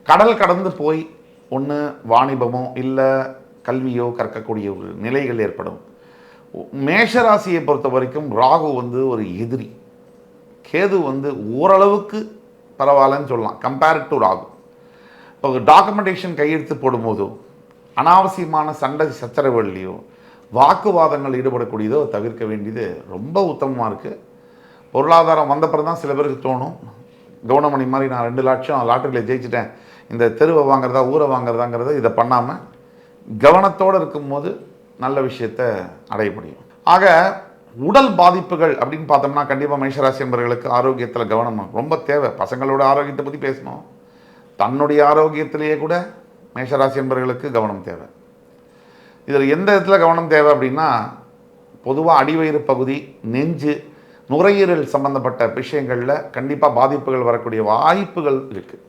கடல் கடந்து போய் ஒன்று வாணிபமோ இல்லை கல்வியோ கற்கக்கூடிய ஒரு நிலைகள் ஏற்படும். மேஷராசியை பொறுத்த வரைக்கும் ராகு வந்து ஒரு எதிரி, கேது வந்து ஓரளவுக்கு பரவாயில்லன்னு சொல்லலாம் கம்பேர்ட் டு ராகு. இப்போ டாக்குமெண்டேஷன் கையெழுத்து போடும்போதோ அனாவசியமான சண்டை சச்சரவுகள்லையோ வாக்குவாதங்கள் ஈடுபடக்கூடியதோ தவிர்க்க வேண்டியது ரொம்ப உத்தமமாக இருக்குது. பொருளாதாரம் வந்தப்பறம் தான் சில பேருக்கு தோணும், கவுனமணி மாதிரி நான் 2 லட்சம் லாட்டரியில் ஜெயிச்சிட்டேன், இந்த தெருவை வாங்குறதா ஊரை வாங்குறதாங்கிறத இதை பண்ணாமல் கவனத்தோடு இருக்கும்போது நல்ல விஷயத்தை அடைய முடியும். ஆக உடல் பாதிப்புகள் அப்படின்னு பார்த்தோம்னா கண்டிப்பாக மேஷராசி என்பவர்களுக்கு ஆரோக்கியத்தில் கவனம் ரொம்ப தேவை. பசங்களோட ஆரோக்கியத்தை பற்றி பேசணும், தன்னுடைய ஆரோக்கியத்திலேயே கூட மேஷராசி என்பவர்களுக்கு கவனம் தேவை. இதில் எந்த இடத்துல கவனம் தேவை அப்படின்னா, பொதுவாக அடிவயிறு பகுதி, நெஞ்சு, நுரையீரல் சம்பந்தப்பட்ட விஷயங்களில் கண்டிப்பாக பாதிப்புகள் வரக்கூடிய வாய்ப்புகள் இருக்குது.